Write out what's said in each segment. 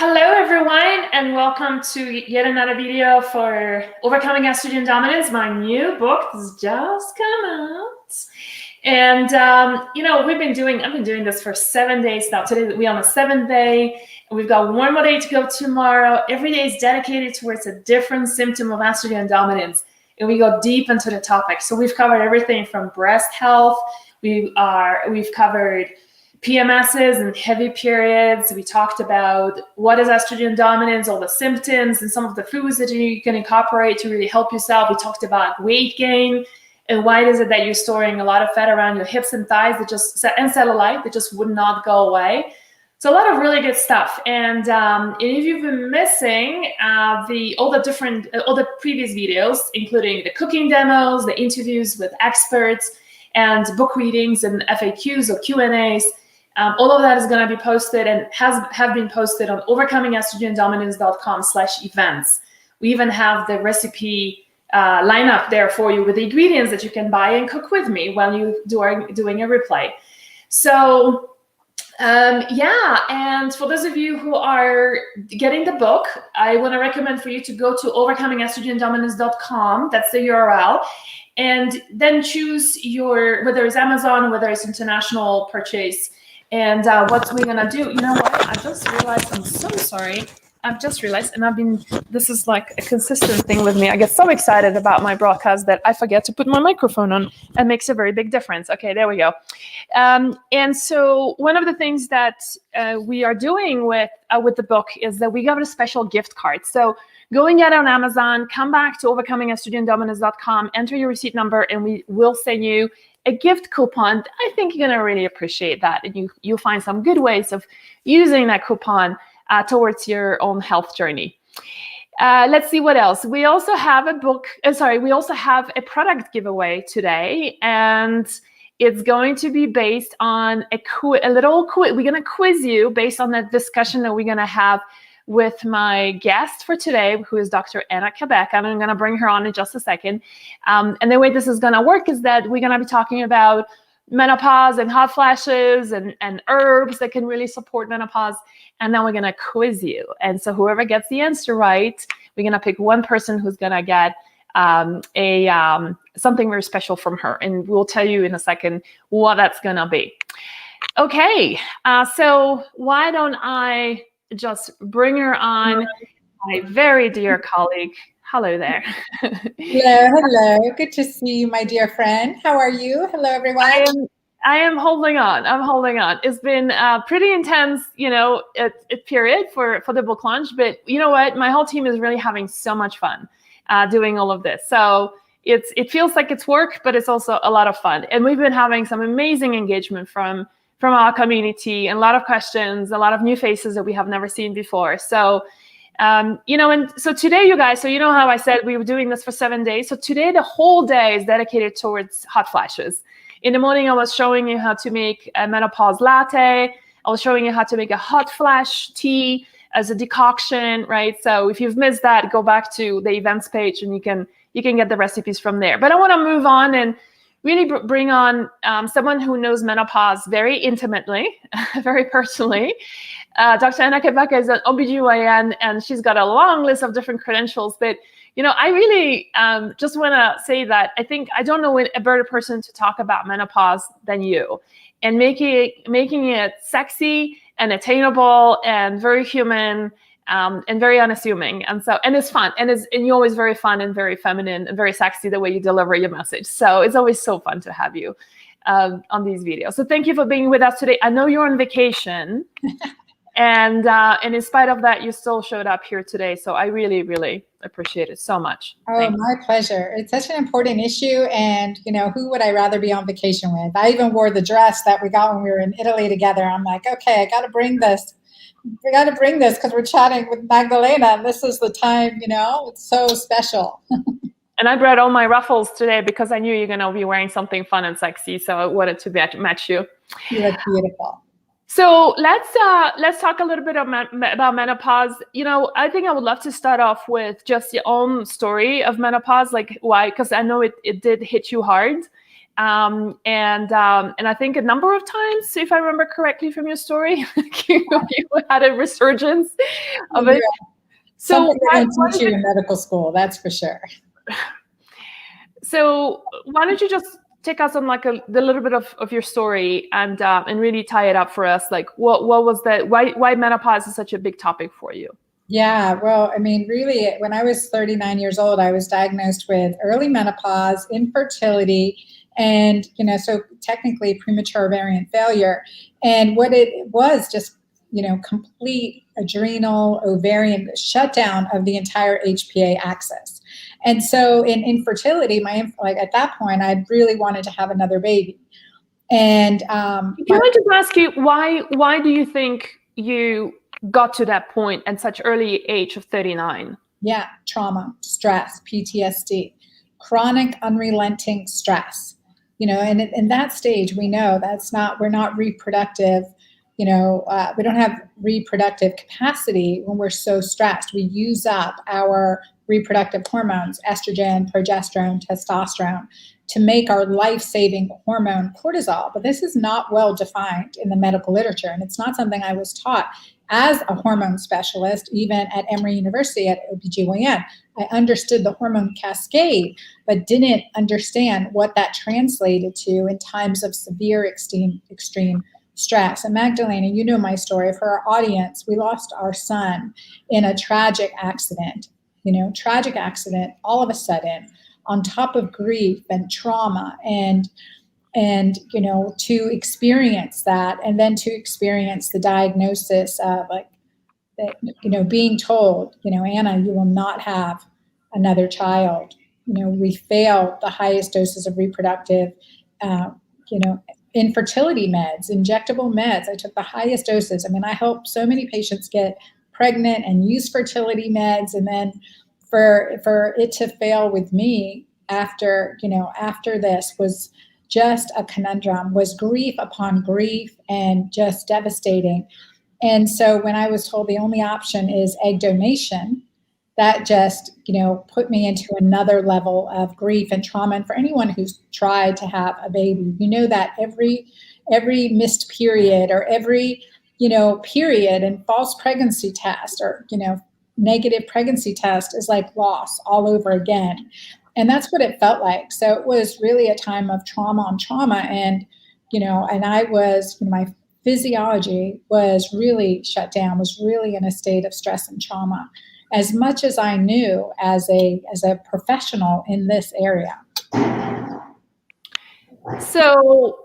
Hello everyone, and welcome to yet another video for Overcoming Estrogen Dominance. My new book has just come out. And I've been doing this for 7 days now. Today we're on the 7th day, and we've got one more day to go tomorrow. Every day is dedicated towards a different symptom of estrogen dominance, and we go deep into the topic. So we've covered everything from breast health. We've covered PMSs and heavy periods. We talked about what is estrogen dominance, all the symptoms, and some of the foods that you can incorporate to really help yourself. We talked about weight gain and why is it that you're storing a lot of fat around your hips and thighs and cellulite that just would not go away. So a lot of really good stuff. And if you've been missing all the previous videos, including the cooking demos, the interviews with experts, and book readings and FAQs or Q&As, all of that is going to be posted and have been posted on overcomingestроgendominance.com/events. We even have the recipe lineup there for you with the ingredients that you can buy and cook with me while you're doing a replay. So and for those of you who are getting the book, I want to recommend for you to go to overcomingestроgendominance.com. That's the URL. And then choose whether it's Amazon or whether it's international purchase. And what we're gonna do, you know what? I just realized, I'm so sorry. This is like a consistent thing with me. I get so excited about my broadcast that I forget to put my microphone on. It makes a very big difference. Okay, there we go. And so one of the things that we are doing with the book is that we got a special gift card. So go and get it on Amazon, come back to overcomingestроgendominance.com, enter your receipt number, and we will send you a gift coupon. I think you're gonna really appreciate that, and you'll find some good ways of using that coupon towards your own health journey. Let's see what else. We also have we also have a product giveaway today, and it's going to be based on a little quiz. We're gonna quiz you based on the discussion that we're gonna have with my guest for today, who is Dr. Anna Cabeca, and I'm going to bring her on in just a second. And the way this is going to work is that we're going to be talking about menopause and hot flashes and herbs that can really support menopause, and then we're going to quiz you. And so whoever gets the answer right, we're going to pick one person who's going to get something very special from her, and we'll tell you in a second what that's going to be. Okay, so why don't I just bring her on, my very dear colleague. Hello there. Hello. Good to see you, my dear friend. How are you? Hello, everyone. I am holding on. I'm holding on. It's been pretty intense, a period for the book launch. But you know what? My whole team is really having so much fun doing all of this. So it feels like it's work, but it's also a lot of fun. And we've been having some amazing engagement from our community, and a lot of questions, a lot of new faces that we have never seen before. So, and so today, you guys, so you know how I said we were doing this for 7 days. So today, the whole day is dedicated towards hot flashes. In the morning, I was showing you how to make a menopause latte. I was showing you how to make a hot flash tea as a decoction, right? So if you've missed that, go back to the events page and you can get the recipes from there. But I want to move on and really bring on someone who knows menopause very intimately, very personally. Dr. Anna Cabeca is an OBGYN, and she's got a long list of different credentials. But, I really just want to say that I don't know a better person to talk about menopause than you, and making it sexy and attainable and very human, and very unassuming, and it's fun, and you're always very fun and very feminine and very sexy the way you deliver your message. So it's always so fun to have you on these videos. So thank you for being with us today. I know you're on vacation, and in spite of that, you still showed up here today. So I really, really appreciate it so much. Oh, my pleasure. It's such an important issue, and who would I rather be on vacation with? I even wore the dress that we got when we were in Italy together. I'm like, okay, I got to bring this. We got to bring this because we're chatting with Magdalena, and this is the time, it's so special. And I brought all my ruffles today because I knew you're going to be wearing something fun and sexy. So I wanted to match you. You look beautiful. So let's talk a little bit about menopause. I think I would love to start off with just your own story of menopause, like why, because I know it did hit you hard. And I think a number of times, if I remember correctly from your story, you had a resurgence of it. So something they don't teach you in medical school, that's for sure. So why don't you just take us on like the little bit of your story and really tie it up for us? Like what was that? Why menopause is such a big topic for you? Yeah, well, I mean, really, when I was 39 years old, I was diagnosed with early menopause, infertility, and, so technically premature ovarian failure. And what it was just, complete adrenal ovarian shutdown of the entire HPA axis. And so in infertility, at that point, I really wanted to have another baby. And can I just ask you, why do you think you got to that point at such early age of 39? Yeah, trauma, stress, PTSD, chronic unrelenting stress. And in that stage, we know we're not reproductive. We don't have reproductive capacity when we're so stressed. We use up our reproductive hormones, estrogen, progesterone, testosterone, to make our life-saving hormone cortisol. But this is not well defined in the medical literature, and it's not something I was taught as a hormone specialist, even at Emory University at OBGYN. I understood the hormone cascade, but didn't understand what that translated to in times of severe extreme stress. And Magdalena, you know my story. For our audience, we lost our son in a tragic accident, all of a sudden, on top of grief and trauma and to experience that, and then to experience the diagnosis of being told, Anna, you will not have another child. We failed the highest doses of reproductive, infertility meds, injectable meds. I took the highest doses. I mean, I helped so many patients get pregnant and use fertility meds. And then for it to fail with me after this was just a conundrum, was grief upon grief and just devastating. And so when I was told the only option is egg donation, that just, put me into another level of grief and trauma. And for anyone who's tried to have a baby, that every missed period or every, period and false pregnancy test or, negative pregnancy test is like loss all over again. And that's what it felt like. So it was really a time of trauma on trauma. And, and I was, my physiology was really shut down, was really in a state of stress and trauma, as much as I knew as a professional in this area. So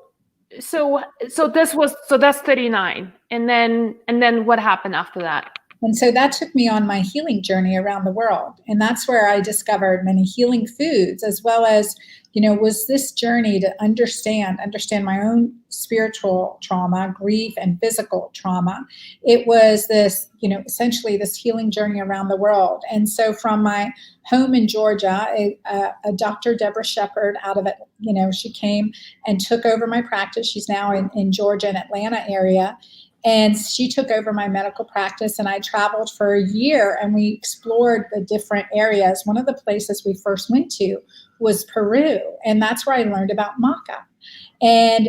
that's 39. And then what happened after that? And so that took me on my healing journey around the world. And that's where I discovered many healing foods, as well as, was this journey to understand my own spiritual trauma, grief, and physical trauma. It was this, essentially this healing journey around the world. And so from my home in Georgia, a Dr. Deborah Shepard out of it, she came and took over my practice. She's now in Georgia and Atlanta area. And she took over my medical practice, and I traveled for a year, and we explored the different areas. One of the places we first went to was Peru, and that's where I learned about maca. And,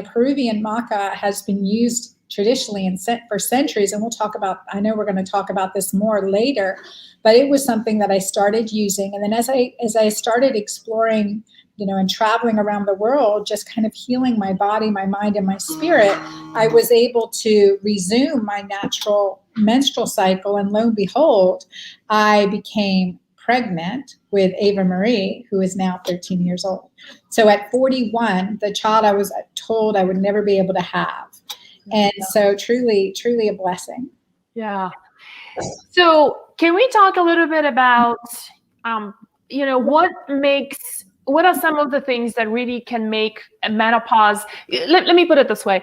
Peruvian maca has been used traditionally and for centuries, and I know we're going to talk about this more later, but it was something that I started using. And then as I started exploring, and traveling around the world, just kind of healing my body, my mind, and my spirit, I was able to resume my natural menstrual cycle. And lo and behold, I became pregnant with Ava Marie, who is now 13 years old. So at 41, the child I was told I would never be able to have. And so truly, truly a blessing. Yeah. So can we talk a little bit about, what are some of the things that really can make a menopause? Let me put it this way.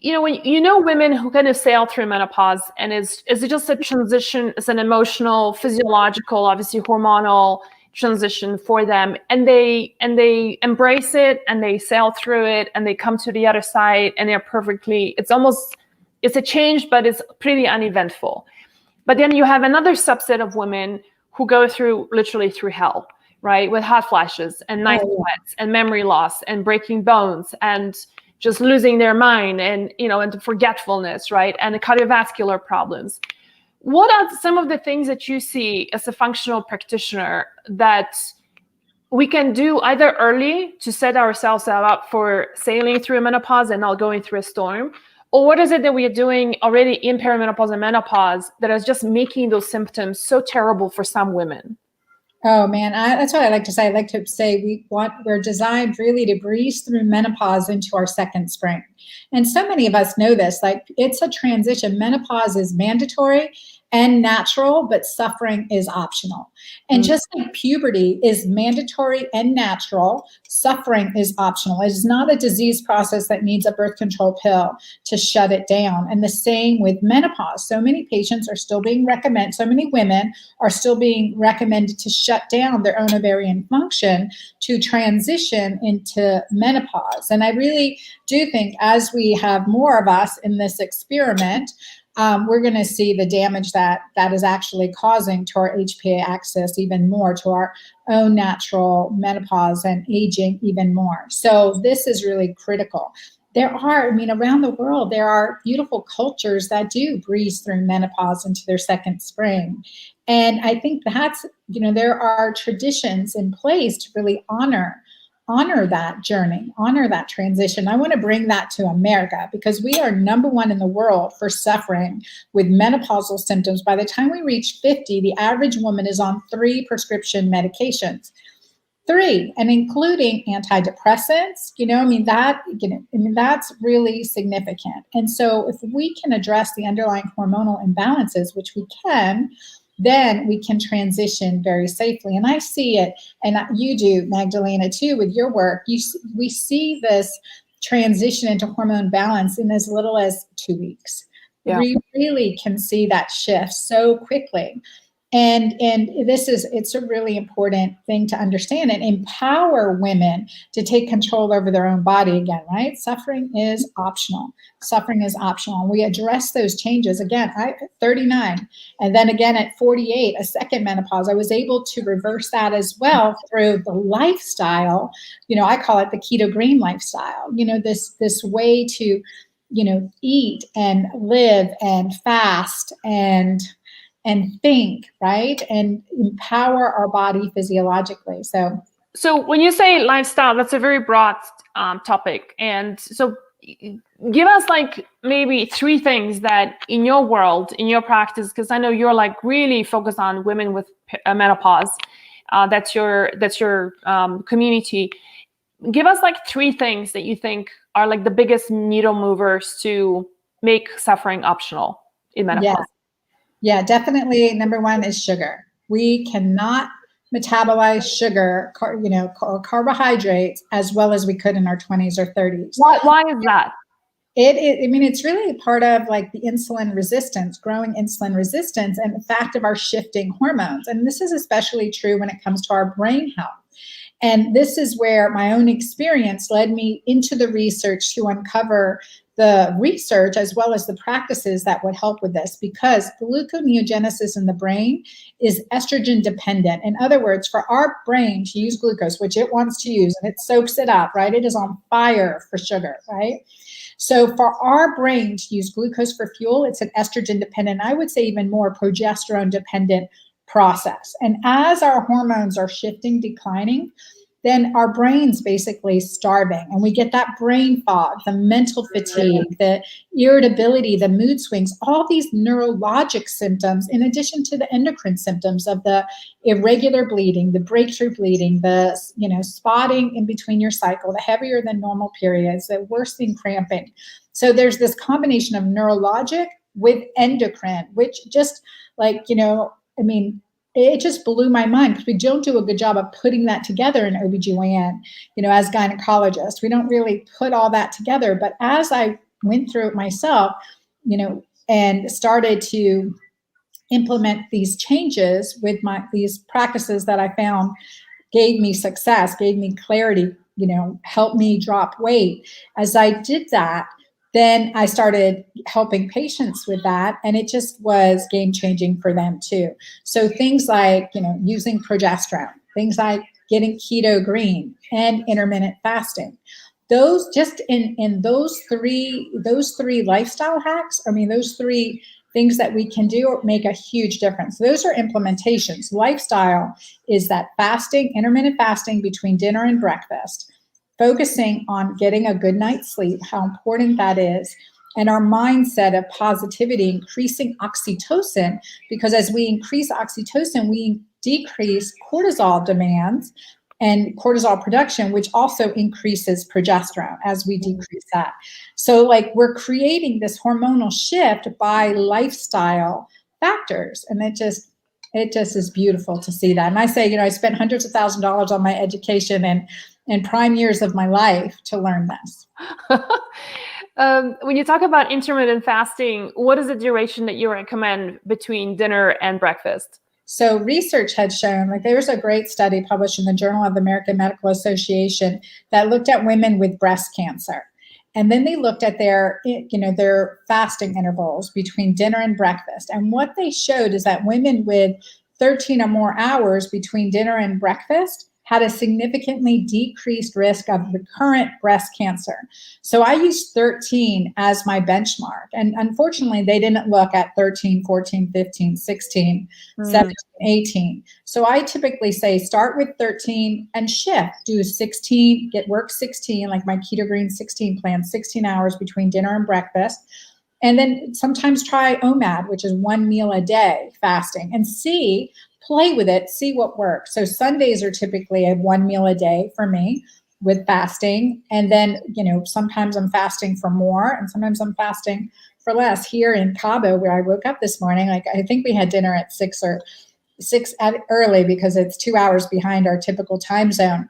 When women who kind of sail through menopause, and is it just a transition? It's an emotional, physiological, obviously hormonal transition for them, and they embrace it and they sail through it and they come to the other side and they're perfectly. It's a change, but it's pretty uneventful. But then you have another subset of women who go literally through hell. right? With hot flashes and night sweats and memory loss and breaking bones and just losing their mind and, and forgetfulness, right? And the cardiovascular problems. What are some of the things that you see as a functional practitioner that we can do either early to set ourselves up for sailing through a menopause and not going through a storm? Or what is it that we are doing already in perimenopause and menopause that is just making those symptoms so terrible for some women? Oh man, that's what I like to say. I like to say we're designed really to breeze through menopause into our second spring. And so many of us know this, like it's a transition. Menopause is mandatory and natural, but suffering is optional. And just like puberty is mandatory and natural, suffering is optional. It is not a disease process that needs a birth control pill to shut it down. And the same with menopause. So many patients are still being recommended, so many women are still being recommended to shut down their own ovarian function to transition into menopause. And I really do think as we have more of us in this experiment, we're going to see the damage that is actually causing to our HPA axis even more, to our own natural menopause and aging even more. So this is really critical. There are, around the world, there are beautiful cultures that do breeze through menopause into their second spring. And I think that's, there are traditions in place to really honor that journey, honor that transition. I want to bring that to America because we are number one in the world for suffering with menopausal symptoms. By the time we reach 50, the average woman is on 3 prescription medications. 3, and including antidepressants, that's really significant. And so if we can address the underlying hormonal imbalances, which we can, then we can transition very safely. And I see it, and you do, Magdalena, too, with your work. We see this transition into hormone balance in as little as 2 weeks. Yeah. We really can see that shift so quickly. And it's a really important thing to understand and empower women to take control over their own body again, right? Suffering is optional. Suffering is optional. And we address those changes. Again, at 39, and then again at 48, a second menopause, I was able to reverse that as well through the lifestyle. I call it the keto green lifestyle. This way to, eat and live and fast and think, right? And empower our body physiologically. So when you say lifestyle, that's a very broad topic. And so give us like maybe 3 things that in your world, in your practice, because I know you're like really focused on women with menopause. That's your community. Give us like 3 things that you think are like the biggest needle movers to make suffering optional in menopause. Yeah, definitely. Number 1 is sugar. We cannot metabolize sugar, or carbohydrates as well as we could in our 20s or 30s. Why is that? It's really part of like the insulin resistance, growing insulin resistance, and the fact of our shifting hormones. And this is especially true when it comes to our brain health. And this is where my own experience led me into the research to uncover the research as well as the practices that would help with this, because gluconeogenesis in the brain is estrogen dependent. In other words, for our brain to use glucose, which it wants to use, and it soaks it up, right? It is on fire for sugar, right? So for our brain to use glucose for fuel, it's an estrogen dependent, I would say even more progesterone dependent process. And as our hormones are shifting, declining, then our brain's basically starving, and we get that brain fog, the mental fatigue, the irritability, the mood swings, all these neurologic symptoms, in addition to the endocrine symptoms of the irregular bleeding, the breakthrough bleeding, the spotting in between your cycle, the heavier than normal periods, the worsening cramping. So there's this combination of neurologic with endocrine, which just it just blew my mind, because we don't do a good job of putting that together in OBGYN, as gynecologists. We don't really put all that together. But as I went through it myself, and started to implement these changes with these practices that I found gave me success, gave me clarity, helped me drop weight. As I did that, then I started helping patients with that, and it just was game changing for them too. So things like, using progesterone, things like getting keto green and intermittent fasting. Those just in those three lifestyle hacks, I mean, those three things that we can do make a huge difference. Those are implementations. Lifestyle is that fasting, intermittent fasting between dinner and breakfast, focusing on getting a good night's sleep, how important that is, and our mindset of positivity, increasing oxytocin, because as we increase oxytocin, we decrease cortisol demands and cortisol production, which also increases progesterone as we decrease that. So like we're creating this hormonal shift by lifestyle factors. And it just is beautiful to see that. And I say, I spent hundreds of thousands of dollars on my education and prime years of my life to learn this. When you talk about intermittent fasting, what is the duration that you recommend between dinner and breakfast? So research had shown, like there was a great study published in the Journal of the American Medical Association that looked at women with breast cancer. And then they looked at their fasting intervals between dinner and breakfast. And what they showed is that women with 13 or more hours between dinner and breakfast had a significantly decreased risk of recurrent breast cancer. So I used 13 as my benchmark. And unfortunately, they didn't look at 13, 14, 15, 16, 17, 18. So I typically say start with 13 and shift. Do 16, work 16, like my Keto Green 16 plan, 16 hours between dinner and breakfast. And then sometimes try OMAD, which is 1 meal a day fasting, and play with it, see what works. So Sundays are typically a 1 meal a day for me with fasting. And then, sometimes I'm fasting for more and sometimes I'm fasting for less. Here in Cabo, where I woke up this morning, like I think we had dinner at 6 early because it's 2 hours behind our typical time zone.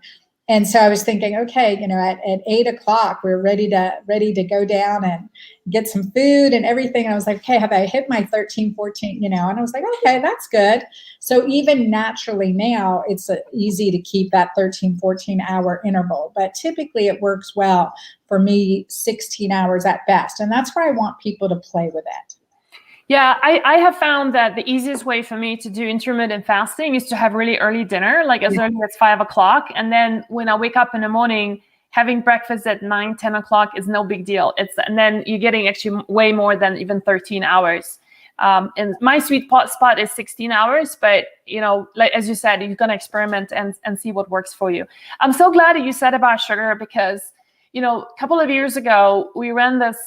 And so I was thinking, okay, at 8 o'clock, we're ready to go down and get some food and everything. And I was like, okay, have I hit my 13, 14, and I was like, okay, that's good. So even naturally now, it's easy to keep that 13, 14 hour interval. But typically it works well for me, 16 hours at best. And that's where I want people to play with it. Yeah, I have found that the easiest way for me to do intermittent fasting is to have really early dinner, like as early as 5 o'clock. And then when I wake up in the morning, having breakfast at 9, 10 o'clock is no big deal. And then you're getting actually way more than even 13 hours. And my sweet spot is 16 hours, but like as you said, you're gonna experiment and see what works for you. I'm so glad that you said about sugar because, a couple of years ago, we ran this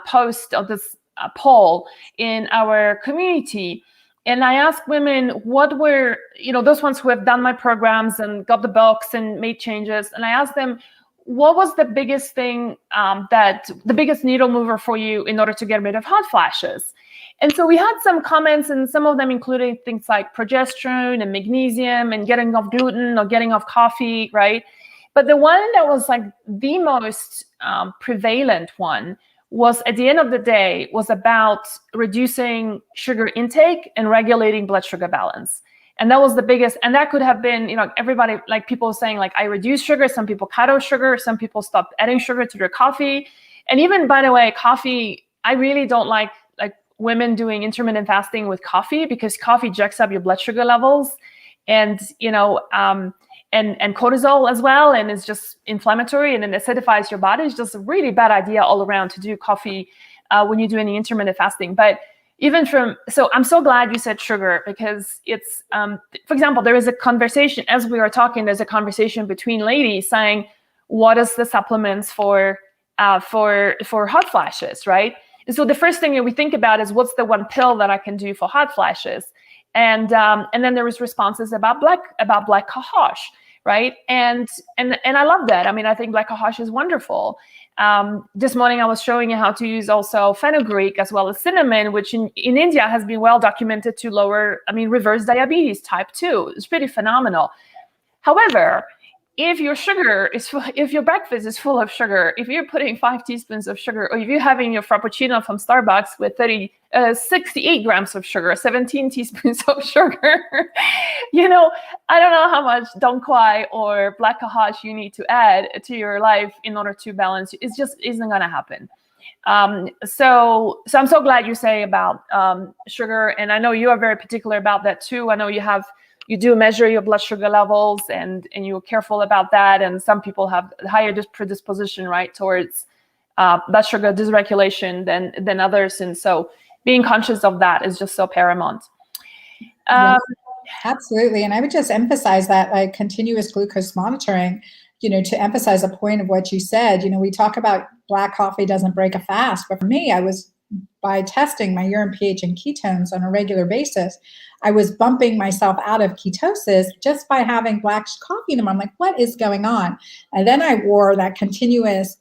post of this poll in our community. And I asked women what were, those ones who have done my programs and got the books and made changes. And I asked them, what was the biggest thing the biggest needle mover for you in order to get rid of hot flashes? And so we had some comments, and some of them included things like progesterone and magnesium and getting off gluten or getting off coffee, right? But the one that was like the most prevalent one was, at the end of the day, was about reducing sugar intake and regulating blood sugar balance. And that was the biggest, and that could have been, everybody, like people saying like, I reduce sugar, some people cut out sugar, some people stopped adding sugar to their coffee. And even, by the way, coffee, I really don't like women doing intermittent fasting with coffee, because coffee jacks up your blood sugar levels and, and cortisol as well, and it's just inflammatory and it acidifies your body. It's just a really bad idea all around to do coffee when you do any intermittent fasting. But so I'm so glad you said sugar, because it's, for example, there is a conversation, as we were talking, there's a conversation between ladies saying, what is the supplements for hot flashes, right? And so the first thing that we think about is, what's the one pill that I can do for hot flashes? And then there was responses about black cohosh, right? And I love that. I mean, I think black cohosh is wonderful. This morning I was showing you how to use also fenugreek as well as cinnamon, which in India has been well documented to reverse diabetes type 2. It's pretty phenomenal. However, if your breakfast is full of sugar, if you're putting 5 teaspoons of sugar, or if you're having your Frappuccino from Starbucks with 68 grams of sugar, 17 teaspoons of sugar, I don't know how much Dong Quai or black cohosh you need to add to your life in order to balance. It just isn't going to happen. So I'm so glad you say about sugar, and I know you are very particular about that too. I know you have you do measure your blood sugar levels and you're careful about that. And some people have higher predisposition, right, towards blood sugar dysregulation than others. And so being conscious of that is just so paramount. Yes, absolutely. And I would just emphasize that, like, continuous glucose monitoring, to emphasize a point of what you said. We talk about black coffee doesn't break a fast, but for me, by testing my urine pH and ketones on a regular basis, I was bumping myself out of ketosis just by having black coffee in them. I'm like, what is going on? And then I wore that continuous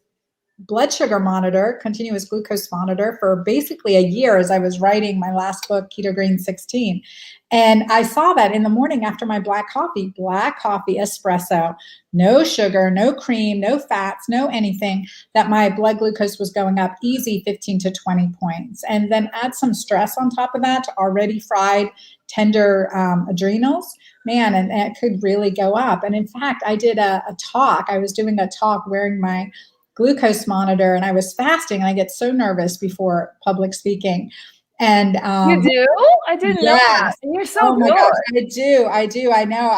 blood sugar monitor, continuous glucose monitor, for basically a year as I was writing my last book, Keto Green 16. And I saw that in the morning after my black coffee, espresso, no sugar, no cream, no fats, no anything, that my blood glucose was going up easy 15 to 20 points. And then add some stress on top of that to already fried, tender adrenals, man, and it could really go up. And in fact, I did a talk. I was doing a talk wearing my glucose monitor, and I was fasting, and I get so nervous before public speaking. And you do? I didn't know that. And you're so good. Gosh, I do. I know.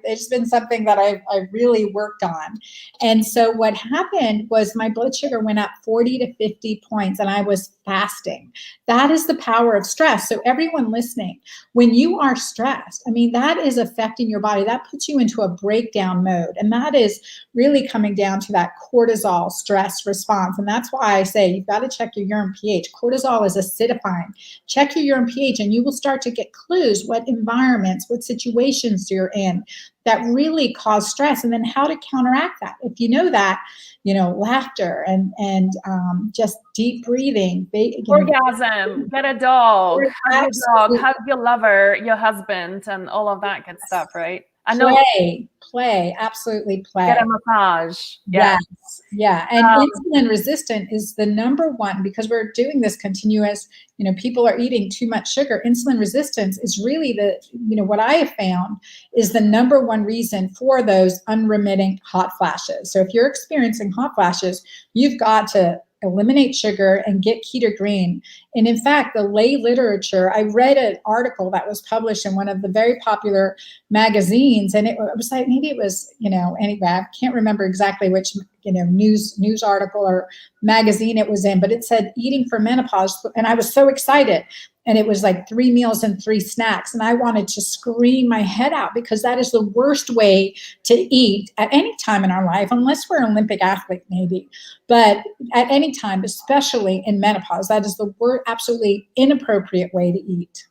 It's been something that I really worked on. And so what happened was my blood sugar went up 40 to 50 points, and I was fasting. That is the power of stress. So everyone listening, when you are stressed, that is affecting your body. That puts you into a breakdown mode. And that is really coming down to that cortisol stress response. And that's why I say you've got to check your urine pH. Cortisol is acidifying. Check your urine pH, and you will start to get clues what environments, what situations you're in that really cause stress, and then how to counteract that. If you know that, laughter and just deep breathing. Orgasm, get a dog, hug your lover, your husband, and all of that good stuff, right? I know. Play, absolutely play. Get a massage. Yes. Yeah. And insulin resistant is the number one, because we're doing this continuous, people are eating too much sugar. Insulin resistance is really what I have found is the number one reason for those unremitting hot flashes. So if you're experiencing hot flashes, you've got to eliminate sugar and get Keto Green. And in fact, the lay literature, I read an article that was published in one of the very popular magazines, and it was like, maybe it was, anyway, I can't remember exactly which, news article or magazine it was in, but it said eating for menopause. And I was so excited. And it was like 3 meals and 3 snacks. And I wanted to scream my head out, because that is the worst way to eat at any time in our life, unless we're an Olympic athlete, maybe. But at any time, especially in menopause, that is the absolutely inappropriate way to eat.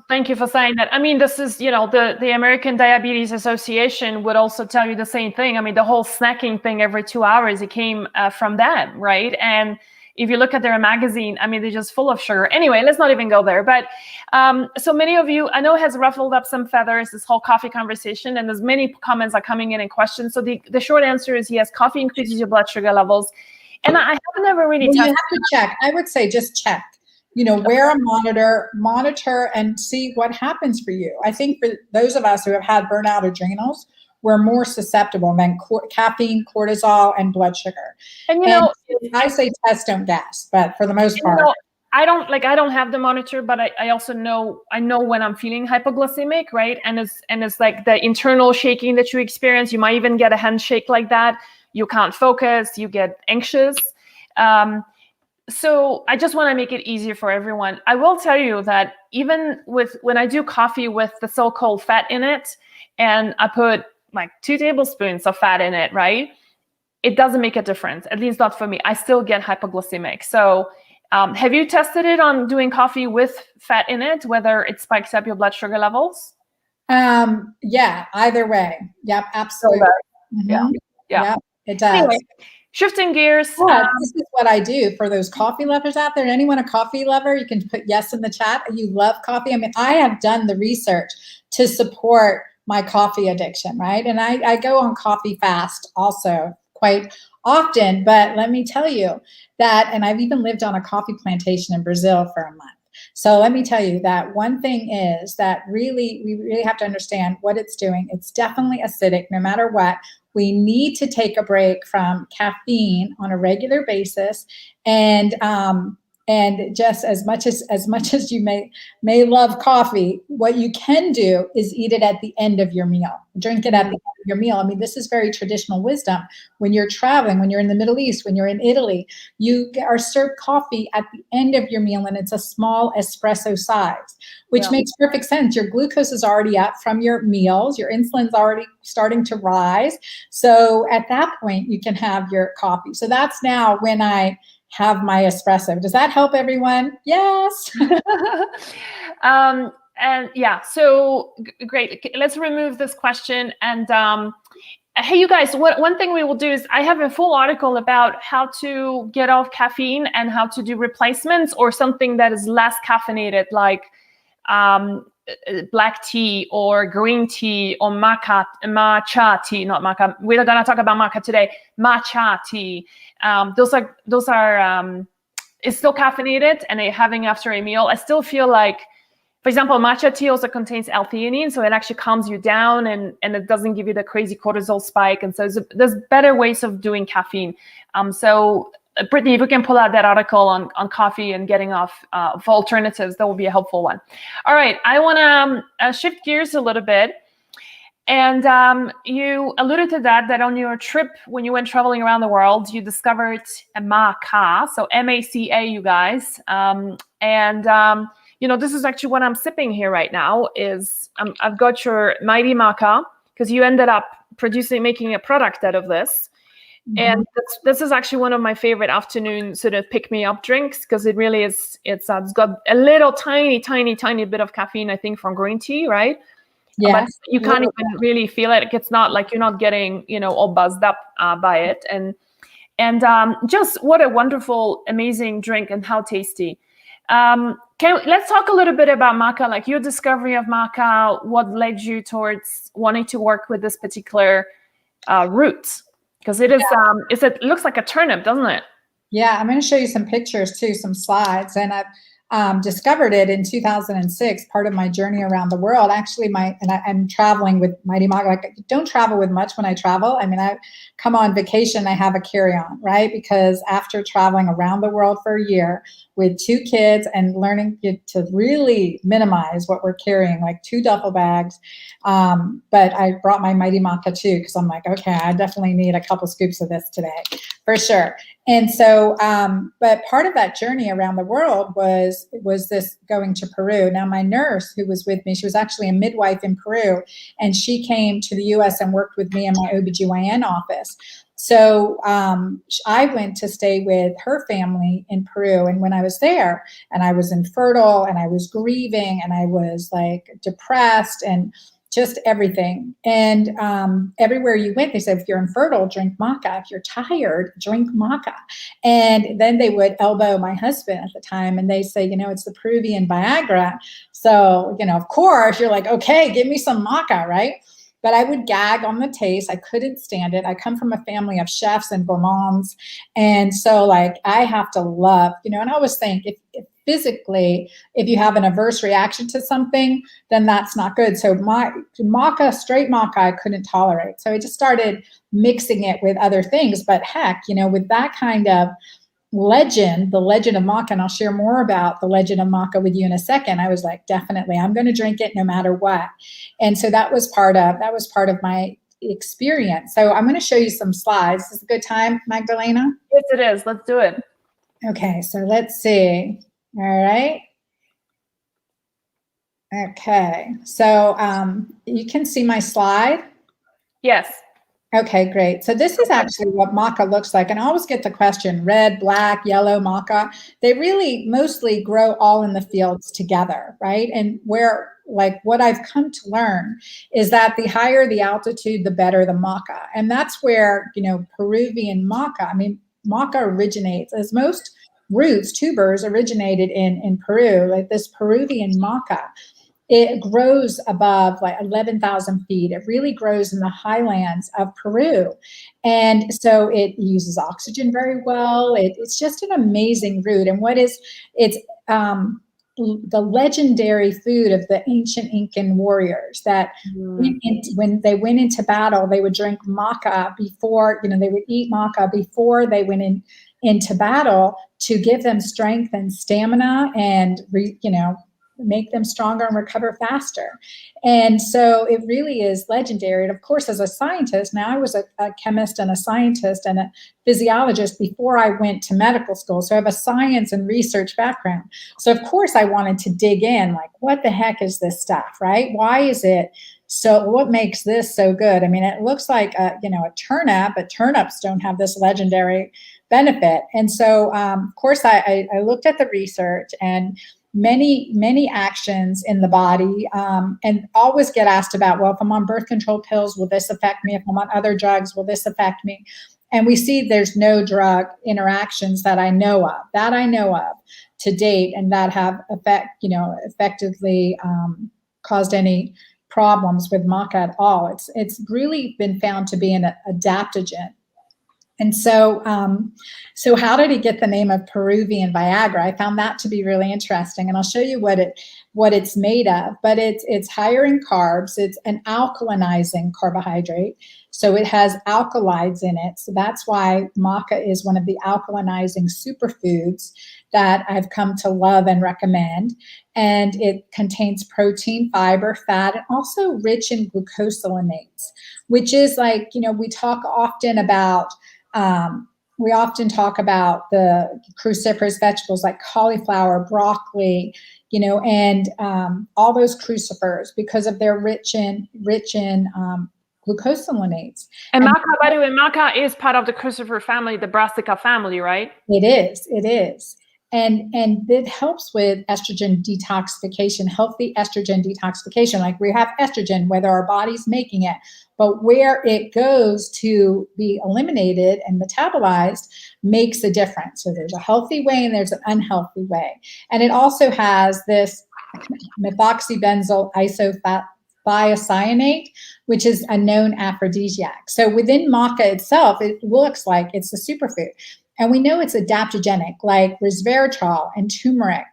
Thank you for saying that. This is, the American Diabetes Association would also tell you the same thing. The whole snacking thing every 2 hours, it came from them, right? And if you look at their magazine, they're just full of sugar. Anyway, let's not even go there. But so many of you, I know, has ruffled up some feathers, this whole coffee conversation, and there's many comments are coming in and questions. So the short answer is yes, coffee increases your blood sugar levels. And I have never really tested. You have to check. I would say just check. Wear a monitor and see what happens for you. I think for those of us who have had burnout adrenals, we're more susceptible than caffeine, cortisol, and blood sugar. And I say test, don't guess, but for the most part, I don't have the monitor, but I also know when I'm feeling hypoglycemic, right? And it's like the internal shaking that you experience. You might even get a handshake like that. You can't focus. You get anxious. So I just want to make it easier for everyone. I will tell you that even when I do coffee with the so-called fat in it, and I put like 2 tablespoons of fat in it, right? It doesn't make a difference, at least not for me. I still get hypoglycemic. So have you tested it on doing coffee with fat in it, whether it spikes up your blood sugar levels? Yeah, either way. Yep, absolutely. Mm-hmm. Yeah, it does. Anyway, shifting gears. This is what I do for those coffee lovers out there. Anyone a coffee lover? You can put yes in the chat. You love coffee. I have done the research to support my coffee addiction, right? And I go on coffee fast also quite often, but let me tell you that, and I've even lived on a coffee plantation in Brazil for a month. So let me tell you that one thing is that we really have to understand what it's doing. It's definitely acidic no matter what. We need to take a break from caffeine on a regular basis. And And just as much as you may love coffee, what you can do is eat it at the end of your meal. Drink it at the end of your meal. I mean, this is very traditional wisdom. When you're traveling, when you're in the Middle East, when you're in Italy, you are served coffee at the end of your meal, and it's a small espresso size, which makes perfect sense. Your glucose is already up from your meals. Your insulin's already starting to rise. So at that point, you can have your coffee. So that's now when I have my espresso. Does that help everyone? Yes. And yeah, so great. Let's remove this question. And hey, you guys, one thing we will do is I have a full article about how to get off caffeine and how to do replacements or something that is less caffeinated, like black tea or green tea or matcha tea, not maca. We're not going to talk about maca today. Matcha tea. Those are it's still caffeinated and having after a meal. I still feel like, for example, matcha tea also contains L-theanine, so it actually calms you down and it doesn't give you the crazy cortisol spike. And so there's better ways of doing caffeine. So Brittany, if we can pull out that article on coffee and getting off for alternatives, that will be a helpful one. All right, I want to shift gears a little bit. And you alluded to that on your trip, when you went traveling around the world, you discovered a Maca, so M-A-C-A, you guys. You know, this is actually what I'm sipping here right now is I've got your Mighty Maca, because you ended up making a product out of this. Mm-hmm. And this is actually one of my favorite afternoon sort of pick-me-up drinks, because it really is, it's got a little tiny bit of caffeine, I think, from green tea, right? Yeah. But you can't even really feel it. It's not like you're not getting, you know, all buzzed up by it. And just what a wonderful, amazing drink, and how tasty. Let's talk a little bit about maca, like your discovery of maca, what led you towards wanting to work with this particular root? Because it is, it looks like a turnip, doesn't it? Yeah, I'm going to show you some pictures too, some slides. And I've discovered it in 2006, part of my journey around the world. Actually, I'm traveling with Mighty Maca. Like, I don't travel with much when I travel. I mean, I come on vacation, I have a carry-on, right? Because after traveling around the world for a year with 2 kids and learning to really minimize what we're carrying, like 2 duffel bags. But I brought my Mighty Maca too, because I'm like, okay, I definitely need a couple scoops of this today, for sure. And so, but part of that journey around the world was this going to Peru. Now, my nurse who was with me, she was actually a midwife in Peru, and she came to the US and worked with me in my OBGYN office. So I went to stay with her family in Peru. And when I was there, and I was infertile, and I was grieving, and I was like depressed, and just everything. And everywhere you went, they said, if you're infertile, drink maca. If you're tired, drink maca. And then they would elbow my husband at the time, and they say, you know, it's the Peruvian Viagra. So, you know, of course, you're like, okay, give me some maca, right? But I would gag on the taste. I couldn't stand it. I come from a family of chefs and gourmands. And so, like, I have to love, you know, and I always think if physically, if you have an adverse reaction to something, then that's not good. So my maca, straight maca, I couldn't tolerate. So I just started mixing it with other things. But heck, you know, with that kind of legend, the legend of maca, and I'll share more about the legend of maca with you in a second, I was like, definitely, I'm going to drink it no matter what. And so that was part of my experience. So I'm going to show you some slides. Is this a good time, Magdalena? Yes, it is. Let's do it. Okay, so let's see. All right. Okay, so you can see my slide? Yes. Okay, great. So this is actually what maca looks like. And I always get the question, red, black, yellow maca. They really mostly grow all in the fields together, right? And where, like, what I've come to learn is that the higher the altitude, the better the maca. And that's where, you know, Peruvian maca, I mean, maca originates, as most roots, tubers originated in Peru, like this Peruvian maca. It grows above like 11,000 feet. It really grows in the highlands of Peru. And so it uses oxygen very well. It's just an amazing root. And the legendary food of the ancient Incan warriors that when they went into battle, they would drink maca before, they would eat maca before they went into battle to give them strength and stamina and, make them stronger and recover faster. And so it really is legendary. And of course, as a scientist, now I was a chemist and a scientist and a physiologist before I went to medical school. So I have a science and research background. So of course I wanted to dig in, like, what the heck is this stuff, right? Why is it so, what makes this so good? I mean, it looks like a turnip, but turnips don't have this legendary benefit. And so, of course, I looked at the research and many actions in the body, and always get asked about, well, if I'm on birth control pills, will this affect me? If I'm on other drugs, will this affect me? And we see there's no drug interactions that I know of to date, and that have effectively caused any problems with maca at all. It's really been found to be an adaptogen. And so, how did it get the name of Peruvian Viagra? I found that to be really interesting, and I'll show you what it's made of. But it's higher in carbs. It's an alkalinizing carbohydrate, so it has alkalides in it. So that's why maca is one of the alkalinizing superfoods that I've come to love and recommend. And it contains protein, fiber, fat, and also rich in glucosilinates, which is like, we often talk about the cruciferous vegetables like cauliflower, broccoli, and all those crucifers because of their rich in glucosilinates. And maca, by the way, maca is part of the crucifer family, the brassica family, right? It is. And it helps with estrogen detoxification, healthy estrogen detoxification. Like, we have estrogen, whether our body's making it, but where it goes to be eliminated and metabolized makes a difference. So there's a healthy way and there's an unhealthy way. And it also has this methoxybenzyl isothiocyanate, which is a known aphrodisiac. So within maca itself, it looks like it's a superfood. And we know it's adaptogenic, like resveratrol and turmeric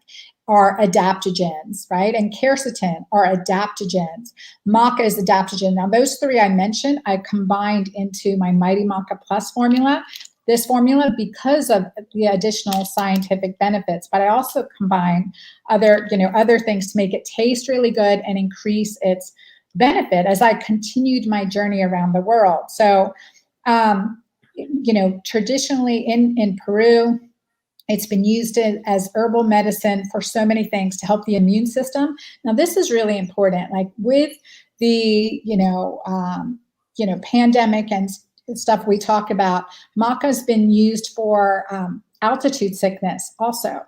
are adaptogens, right? And quercetin are adaptogens. Maca is adaptogen. Now, those three I mentioned, I combined into my Mighty Maca Plus formula. This formula, because of the additional scientific benefits, but I also combine other things to make it taste really good and increase its benefit as I continued my journey around the world. So, traditionally in Peru, it's been used as herbal medicine for so many things to help the immune system. Now, this is really important. Like, with the, pandemic and stuff we talk about, maca has been used for altitude sickness also.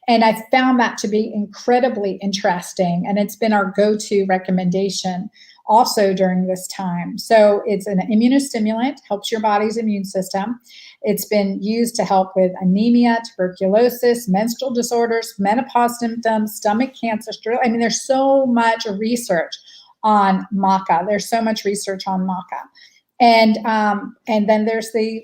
And I found that to be incredibly interesting. And it's been our go-to recommendation also during this time. So it's an immunostimulant, helps your body's immune system. It's been used to help with anemia, tuberculosis, menstrual disorders, menopause symptoms, stomach cancer. There's so much research on maca. And then there's the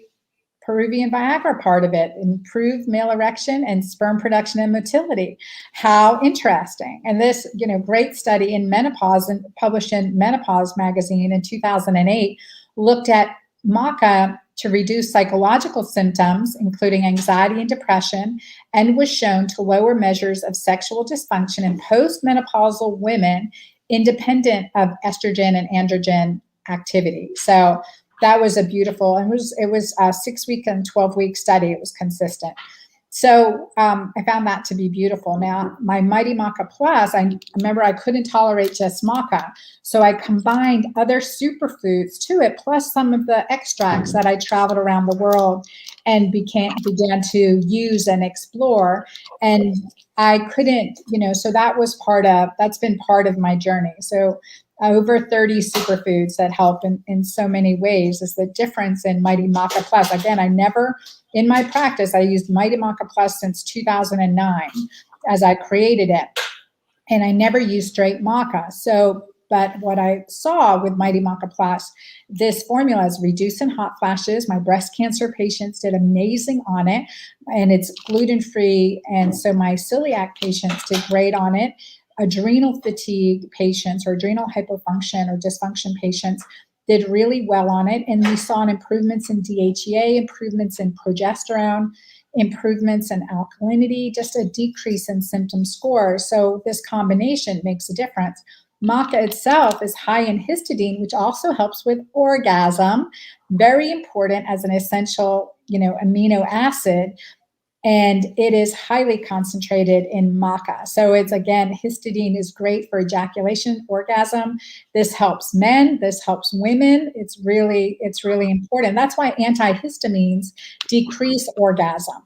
Peruvian Viagra part of it, improved male erection and sperm production and motility. How interesting. And this, great study in Menopause and published in Menopause magazine in 2008 looked at maca to reduce psychological symptoms, including anxiety and depression, and was shown to lower measures of sexual dysfunction in postmenopausal women independent of estrogen and androgen activity. So that was a beautiful, and it was a 6-week and 12-week study. It was consistent. So I found that to be beautiful. Now, my Mighty Maca Plus, I remember I couldn't tolerate just maca, so I combined other superfoods to it, plus some of the extracts that I traveled around the world and began to use and explore. And I couldn't, so that's been part of my journey. So over 30 superfoods that help in so many ways is the difference in Mighty Maca Plus. Again, in my practice, I used Mighty Maca Plus since 2009 as I created it. And I never used straight maca. So But what I saw with Mighty Maca Plus, this formula is reducing hot flashes. My breast cancer patients did amazing on it, and it's gluten-free. And so my celiac patients did great on it. Adrenal fatigue patients or adrenal hypofunction or dysfunction patients did really well on it. And we saw improvements in DHEA, improvements in progesterone, improvements in alkalinity, just a decrease in symptom scores. So this combination makes a difference. Maca itself is high in histidine, which also helps with orgasm, very important as an essential, amino acid. And it is highly concentrated in maca. So it's, again, histidine is great for ejaculation, orgasm. This helps men, this helps women. It's really important. That's why antihistamines decrease orgasm.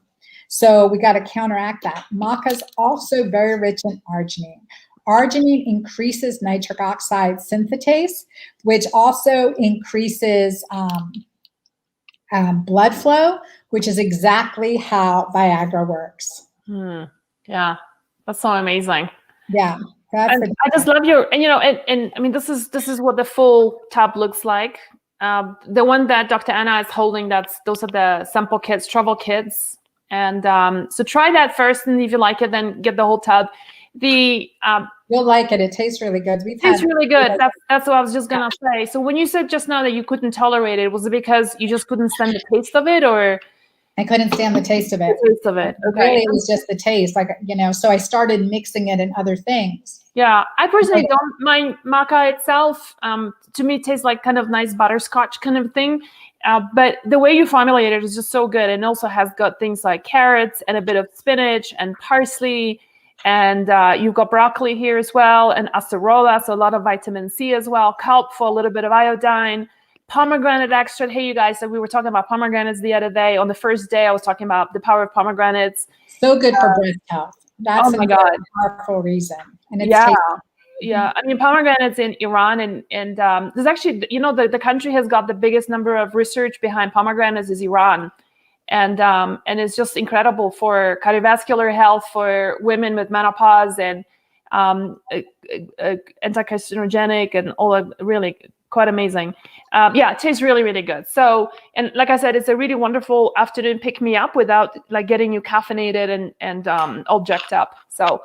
So we got to counteract that. Maca is also very rich in arginine. Arginine increases nitric oxide synthetase, which also increases blood flow, which is exactly how Viagra works. Yeah, that's so amazing. Yeah, I just love your, and I mean, this is what the full tub looks like. The one that Dr. Anna is holding, those are the sample kits, travel kits, and so try that first, and if you like it, then get the whole tub. You'll like it. It tastes really good. It tastes really good. That's what I was just gonna say. So when you said just now that you couldn't tolerate it, was it because you just couldn't stand the taste of it, or? I couldn't stand the taste of it. The taste of it. Okay. Really, it was just the taste, so I started mixing it in other things. Yeah, I personally don't mind maca itself. To me, it tastes like kind of nice butterscotch kind of thing. But the way you formulate it is just so good. And also has got things like carrots and a bit of spinach and parsley. And you've got broccoli here as well, and acerola, so a lot of vitamin C as well, kelp for a little bit of iodine, pomegranate extract. Hey, you guys, so we were talking about pomegranates the other day. On the first day, I was talking about the power of pomegranates. So good for breast health. That's a powerful reason. And it's tasty. Yeah, I mean, pomegranates in Iran, and there's actually, the country has got the biggest number of research behind pomegranates is Iran. And it's just incredible for cardiovascular health for women with menopause and anti-carcinogenic and all that, really quite amazing. It tastes really, really good. So, and like I said, it's a really wonderful afternoon pick-me-up without like getting you caffeinated and all jacked up. So,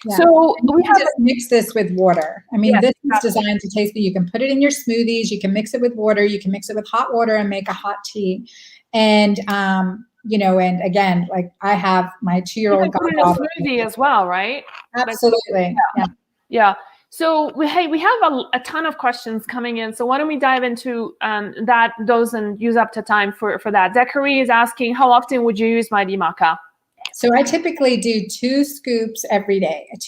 So we have to mix this with water. I mean, this is designed to taste, but you can put it in your smoothies. You can mix it with water. You can mix it with hot water and make a hot tea. And, and again, like I have my 2-year-old. You can put it in a smoothie as well, right? Absolutely. Yeah. So we have a ton of questions coming in. So why don't we dive into those and use up the time for that. Dacre is asking, how often would you use Mighty Maca? So I typically do 2 scoops every day, and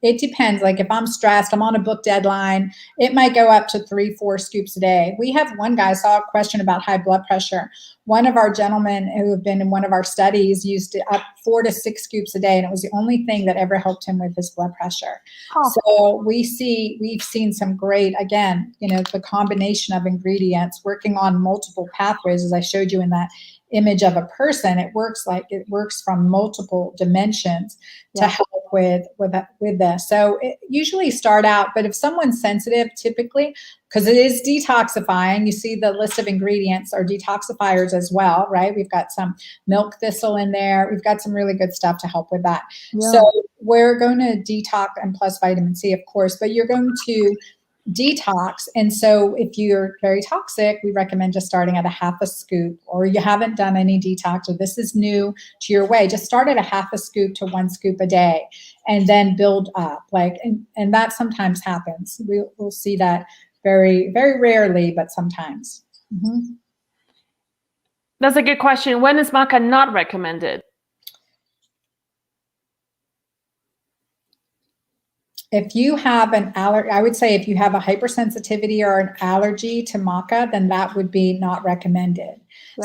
it depends. Like if I'm stressed, I'm on a book deadline, it might go up to 3-4 scoops a day. We have one guy, I saw a question about high blood pressure. One of our gentlemen who have been in one of our studies used up 4 to 6 scoops a day, and it was the only thing that ever helped him with his blood pressure. So we've seen some great, again, the combination of ingredients working on multiple pathways, as I showed you in that image of a person. It works from multiple dimensions to help with this. So it usually start out, but if someone's sensitive, typically, because it is detoxifying, you see the list of ingredients are detoxifiers as well, right? We've got some milk thistle in there. We've got some really good stuff to help with that. So we're going to detox, and plus vitamin C, of course, but you're going to detox. And so if you're very toxic, we recommend just starting at a half a scoop, or you haven't done any detox, or this is new to your way, just start at a half a scoop to 1 scoop a day and then build up. And that sometimes happens. We'll see that very, very rarely, but sometimes. That's a good question. When is maca not recommended? If you have an allergy, I would say if you have a hypersensitivity or an allergy to maca, then that would be not recommended.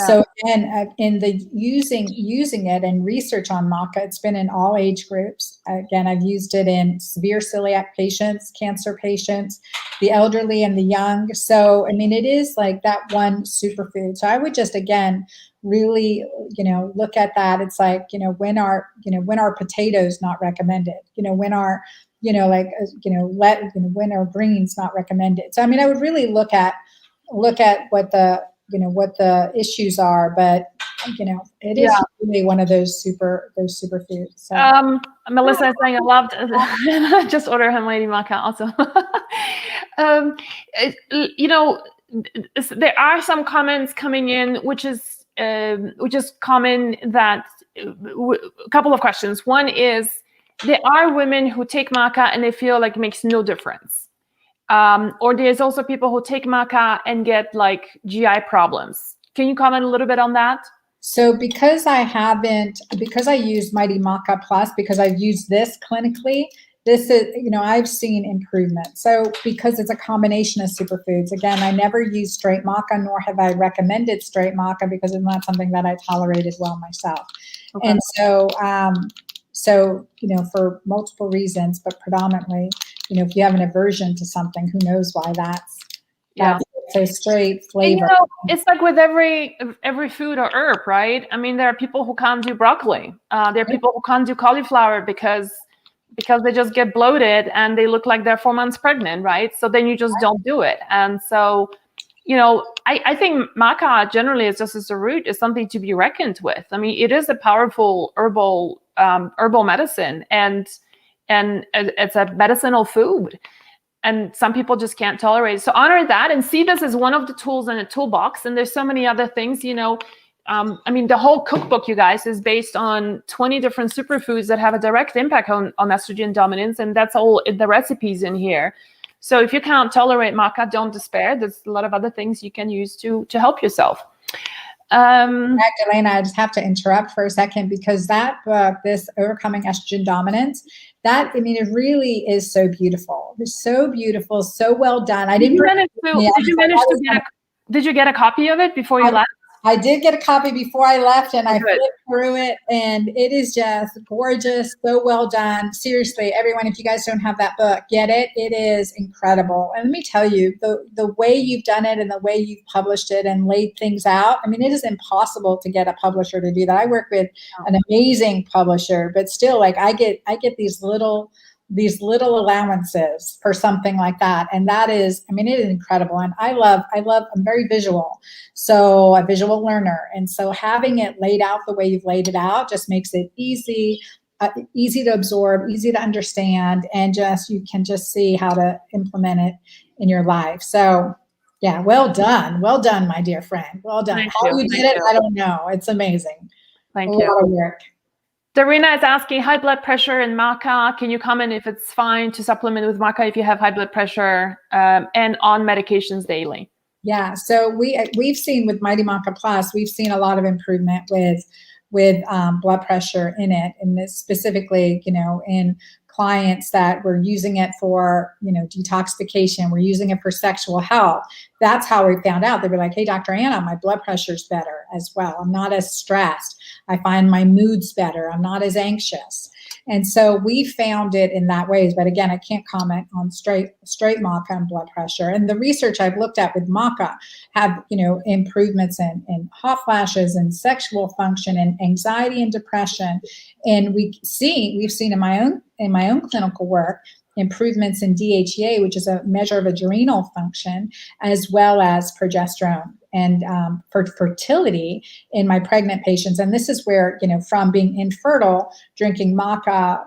So again, in the using it and research on maca, it's been in all age groups. Again, I've used it in severe celiac patients, cancer patients, the elderly and the young. So, I mean, it is like that one superfood. So I would just, again, really, look at that. It's like, when are potatoes not recommended? When are, when are greens not recommended? So, I mean, I would really look at what the issues are, but it is really one of those superfoods. So. Melissa is saying I loved just order her Mighty Maca also. There are some comments coming in, which is common, that a couple of questions. One is, there are women who take maca and they feel like it makes no difference. Or there's also people who take maca and get like GI problems. Can you comment a little bit on that? So because I use Mighty Maca Plus, because I've used this clinically, this is, I've seen improvement. So because it's a combination of superfoods, again, I never use straight maca, nor have I recommended straight maca, because it's not something that I tolerated well myself. Okay. And so, for multiple reasons, but predominantly, if you have an aversion to something, who knows why that's so straight flavor. And, it's like with every food or herb, right? I mean, there are people who can't do broccoli. There are people who can't do cauliflower because they just get bloated and they look like they're 4 months pregnant, right? So then you just don't do it. And so, I think maca generally, is just as a root, is something to be reckoned with. I mean, it is a powerful herbal medicine, and it's a medicinal food. And some people just can't tolerate it. So honor that and see this as one of the tools in a toolbox. And there's so many other things, I mean, the whole cookbook, you guys, is based on 20 different superfoods that have a direct impact on estrogen dominance. And that's all in the recipes in here. So if you can't tolerate maca, don't despair. There's a lot of other things you can use to help yourself. Magdalena, I just have to interrupt for a second, because that book, this Overcoming Estrogen Dominance, it really is so beautiful. It's so beautiful, so well done. Did you get a copy of it before you left? I did get a copy before I left, and I flipped through it, and it is just gorgeous, so well done. Seriously, everyone, if you guys don't have that book, get it. It is incredible. And let me tell you, the way you've done it and the way you've published it and laid things out, I mean, it is impossible to get a publisher to do that. I work with an amazing publisher, but still, like, I get these little allowances for something like that. And that is, it is incredible. And I'm very visual. So a visual learner. And so having it laid out the way you've laid it out just makes it easy to absorb, easy to understand, and you can just see how to implement it in your life. So yeah, well done, my dear friend. Well done. How you did it, I don't know. It's amazing. Thank you. A lot of work. Darina is asking, high blood pressure and maca. Can you comment if it's fine to supplement with maca if you have high blood pressure and on medications daily? Yeah, so we've seen with Mighty Maca Plus, we've seen a lot of improvement with blood pressure in it, and this specifically, in clients that were using it for, detoxification, we're using it for sexual health. That's how we found out. They were like, hey, Dr. Anna, my blood pressure's better as well. I'm not as stressed. I find my mood's better. I'm not as anxious. And so we found it in that ways. But again, I can't comment on straight maca and blood pressure. And the research I've looked at with maca have, improvements in hot flashes and sexual function and anxiety and depression. And we've seen in my own clinical work, improvements in DHEA, which is a measure of adrenal function, as well as progesterone and for fertility in my pregnant patients. And this is where, from being infertile, drinking maca,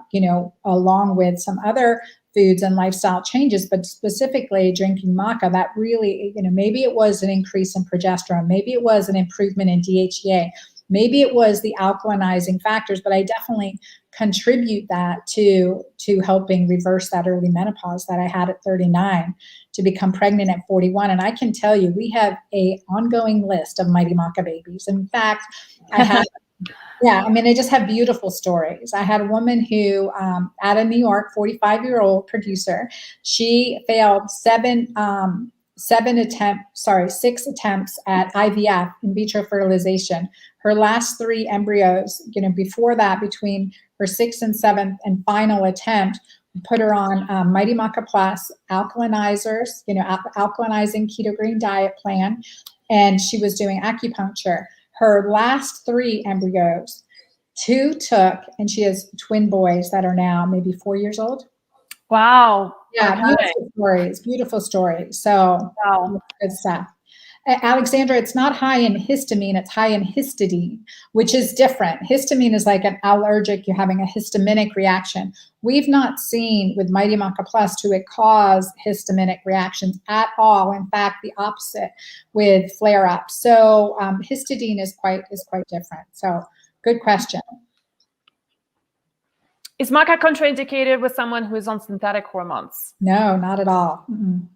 along with some other foods and lifestyle changes, but specifically drinking maca, that really, maybe it was an increase in progesterone, maybe it was an improvement in DHEA, maybe it was the alkalinizing factors, but I definitely contribute that to helping reverse that early menopause that I had at 39 to become pregnant at 41. And I can tell you, we have a ongoing list of Mighty Maca babies. In fact, I have, I just have beautiful stories. I had a woman who, out of New York, 45-year-old producer, she failed 6 attempts at IVF, in vitro fertilization. Her last 3 embryos, before that, between her 6th and 7th and final attempt, put her on Mighty Maca Plus, alkalinizers, alkalinizing keto green diet plan, and she was doing acupuncture. her last 3 embryos, 2 took, and she has twin boys that are now maybe 4 years old. Wow. Yeah, Okay. beautiful stories, beautiful stories. So Wow. good stuff. Alexandra, it's not high in histamine, it's high in histidine, which is different. Histamine is like an allergic, you're having a histaminic reaction. We've not seen with Mighty Maca Plus to it cause histaminic reactions at all. In fact, the opposite with flare-ups. So histidine is quite different. So good question. Is Maca contraindicated with someone who is on synthetic hormones? No, not at all. Mm-mm.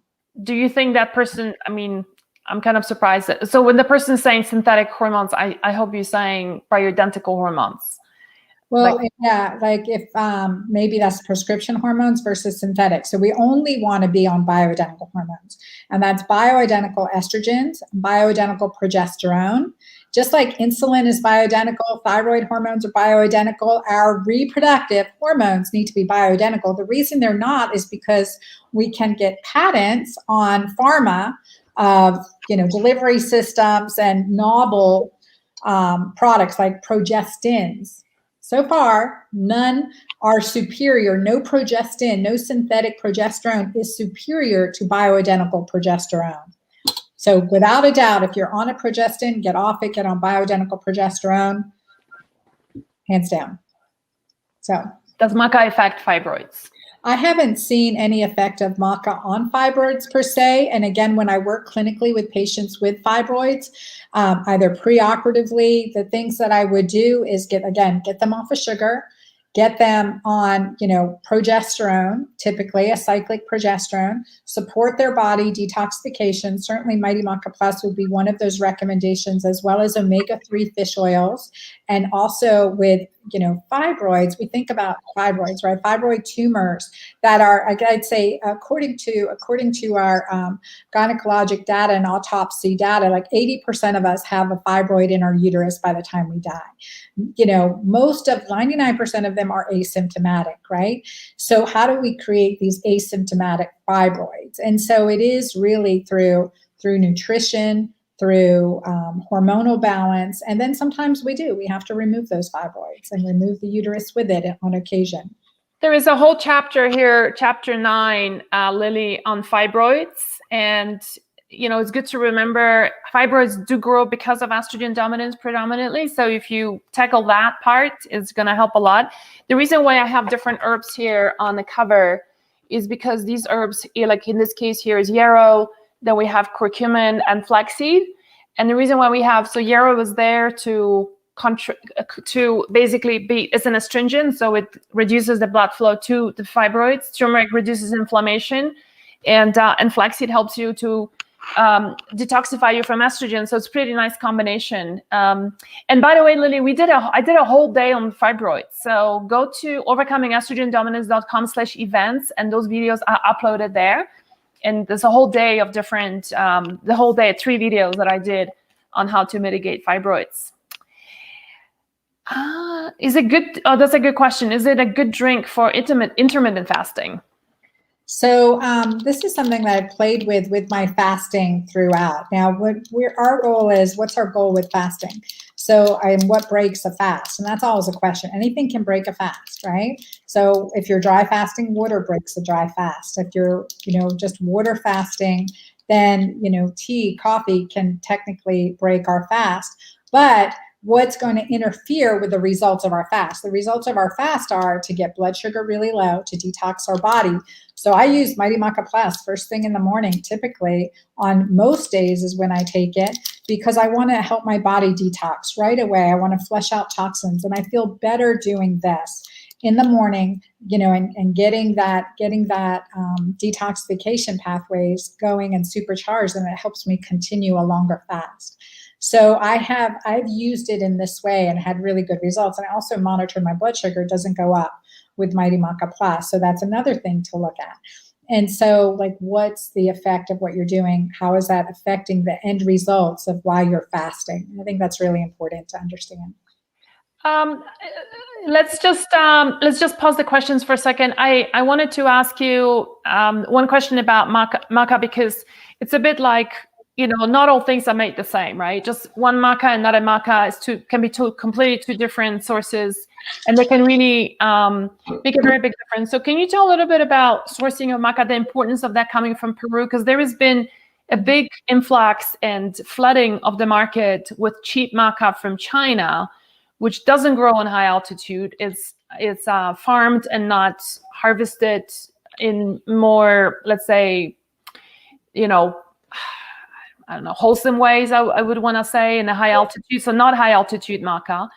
Do you think that person, I mean, I'm kind of surprised. So when the person's saying synthetic hormones, I hope you're saying bioidentical hormones. Well, yeah, like if maybe that's prescription hormones versus synthetic. So we only want to be on bioidentical hormones, and that's bioidentical estrogens, bioidentical progesterone. Just like insulin is bioidentical, thyroid hormones are bioidentical, our reproductive hormones need to be bioidentical. The reason they're not is because we can get patents on pharma of, delivery systems and novel products like progestins. So far, none are superior. No progestin, no synthetic progesterone is superior to bioidentical progesterone. So without a doubt, if you're on a progestin, get off it, get on bioidentical progesterone, hands down. So does Maca affect fibroids? I haven't seen any effect of Maca on fibroids per se. And again, when I work clinically with patients with fibroids, either preoperatively, the things that I would do is get them off of sugar, get them on, progesterone, typically a cyclic progesterone, support their body detoxification. Certainly Mighty Maca Plus would be one of those recommendations, as well as omega-3 fish oils. And also with, fibroids, we think about fibroids, right? Fibroid tumors that are, I'd say, according to our gynecologic data and autopsy data, like 80% of us have a fibroid in our uterus by the time we die. Most of 99% of them are asymptomatic, right? So how do we create these asymptomatic fibroids? And so it is really through nutrition, through hormonal balance, and then sometimes we have to remove those fibroids and remove the uterus with it on occasion. There is a whole chapter here, chapter 9, Lily, on fibroids. And, it's good to remember fibroids do grow because of estrogen dominance predominantly. So if you tackle that part, it's going to help a lot. The reason why I have different herbs here on the cover is because these herbs, like in this case here is yarrow, then we have curcumin and flaxseed. And the reason why we have, so yarrow was there to basically be as an astringent, so it reduces the blood flow to the fibroids. Turmeric reduces inflammation, and flaxseed helps you to detoxify you from estrogen. So it's a pretty nice combination. And by the way, Lily, I did a whole day on fibroids. So go to overcomingestrogendominance.com/events, and those videos are uploaded there. And there's a whole day of different, 3 videos that I did on how to mitigate fibroids. Is it good? Oh, that's a good question. Is it a good drink for intermittent fasting? So this is something that I played with my fasting throughout. Now, our goal is, what's our goal with fasting? So what breaks a fast? And that's always a question. Anything can break a fast, right? So if you're dry fasting, water breaks a dry fast. If you're, just water fasting, then, tea, coffee can technically break our fast. But what's going to interfere with the results of our fast? The results of our fast are to get blood sugar really low, to detox our body. So I use Mighty Maca Plus first thing in the morning, typically on most days is when I take it, because I want to help my body detox right away. I want to flush out toxins, and I feel better doing this in the morning, and getting that detoxification pathways going and supercharged, and it helps me continue a longer fast. So I've used it in this way and had really good results. And I also monitor my blood sugar. It doesn't go up with Mighty Maca Plus. So that's another thing to look at. And so, what's the effect of what you're doing? How is that affecting the end results of why you're fasting? I think that's really important to understand. Let's just pause the questions for a second. I wanted to ask you one question about Maca, because it's a bit like not all things are made the same, right? Just one maca and another maca can be completely two different sources, and they can really make a very big difference. So can you tell a little bit about sourcing of maca, the importance of that coming from Peru? Because there has been a big influx and flooding of the market with cheap maca from China, which doesn't grow on high altitude. It's farmed and not harvested in more, let's say, I don't know, wholesome ways, I would want to say, in a high altitude. So not high altitude maca.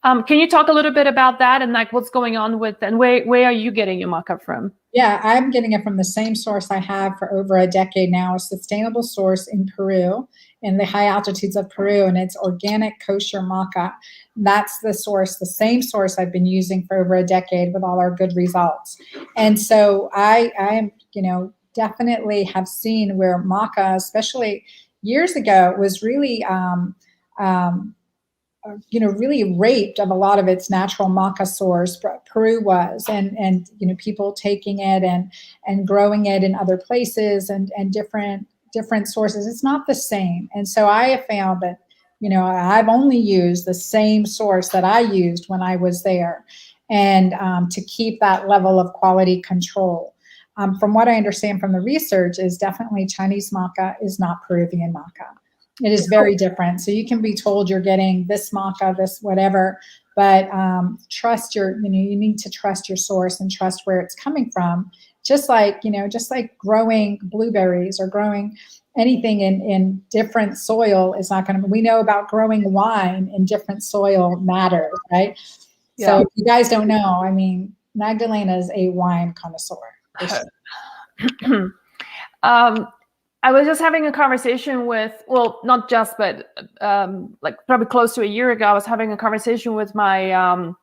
Can you talk a little bit about that and like what's going on with, and where are you getting your maca from? Yeah, I'm getting it from the same source I have for over a decade now, a sustainable source in Peru, in the high altitudes of Peru, and it's organic kosher maca. That's the source, the same source I've been using for over a decade with all our good results. And so I am, definitely have seen where maca, especially years ago, was really, really raped of a lot of its natural maca source. Peru was, and people taking it and growing it in other places and different sources. It's not the same. And so I have found that, I've only used the same source that I used when I was there, and to keep that level of quality control. From what I understand from the research, is definitely Chinese maca is not Peruvian maca. It is very different. So you can be told you're getting this maca, this whatever, but you need to trust your source and trust where it's coming from. Just like growing blueberries or growing anything in different soil is not going to, we know about growing wine in different soil matters, right? Yeah. So if you guys don't know, Magdalena is a wine connoisseur. I was just having a conversation with, well, not just, but probably close to a year ago, I was having a conversation with my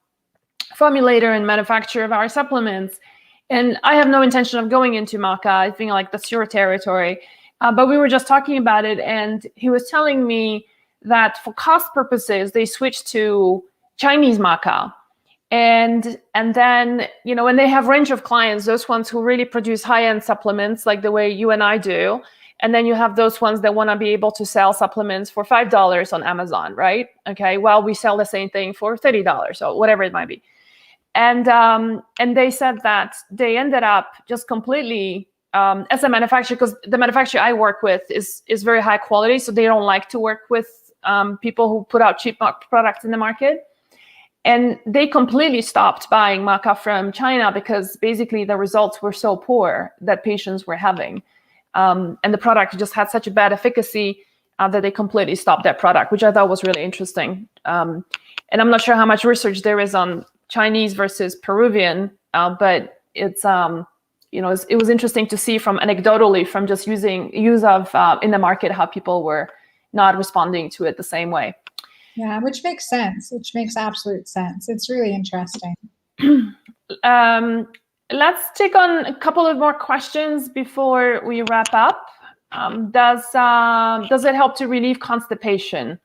formulator and manufacturer of our supplements. And I have no intention of going into maca. I think like that's your territory. But we were just talking about it. And he was telling me that for cost purposes, they switched to Chinese maca. And then, when they have range of clients, those ones who really produce high-end supplements like the way you and I do. And then you have those ones that want to be able to sell supplements for $5 on Amazon, right? Okay, well, we sell the same thing for $30 or whatever it might be. And they said that they ended up just completely, as a manufacturer, because the manufacturer I work with is very high quality, so they don't like to work with people who put out cheap products in the market. And they completely stopped buying maca from China because basically the results were so poor that patients were having. And the product just had such a bad efficacy that they completely stopped that product, which I thought was really interesting. And I'm not sure how much research there is on Chinese versus Peruvian, but it's, it was interesting to see anecdotally from just use of in the market, how people were not responding to it the same way. Yeah, which makes sense, which makes absolute sense. It's really interesting. Let's take on a couple of more questions before we wrap up. Does it help to relieve constipation?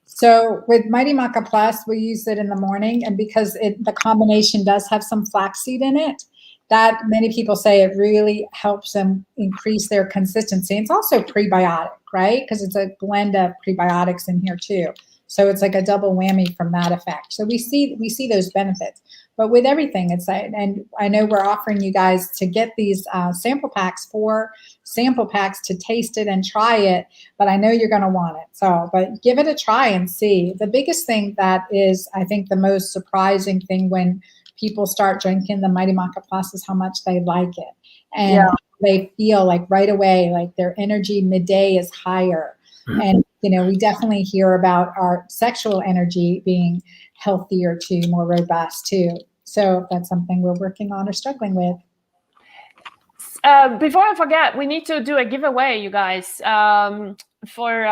So with Mighty Maca Plus, we use it in the morning, and because the combination does have some flaxseed in it, that many people say it really helps them increase their consistency. It's also prebiotic, right? Because it's a blend of prebiotics in here too. So it's like a double whammy from that effect. So we see those benefits. But with everything, it's like, and I know we're offering you guys to get these sample packs, 4 sample packs to taste it and try it, but I know you're going to want it. So, but give it a try and see. The biggest thing that is, I think, the most surprising thing when people start drinking the Mighty Maca Plus is how much they like it. And they feel like right away, like their energy midday is higher. And, we definitely hear about our sexual energy being healthier too, more robust too. So that's something we're working on or struggling with. Before I forget, we need to do a giveaway, you guys, so we're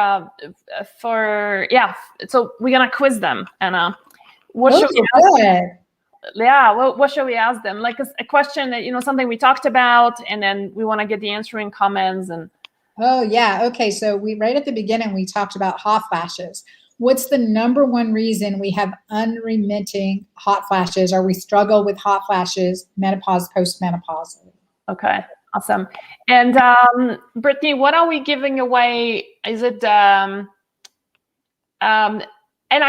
going to quiz them. And what should we ask them? Yeah, what should we ask them? Like a question that, something we talked about, and then we want to get the answering comments. And oh, yeah. Okay. So right at the beginning, we talked about hot flashes. What's the number one reason we have unremitting hot flashes, or we struggle with hot flashes, menopause, postmenopause? Okay. Awesome. And Brittany, what are we giving away? Is it Anna,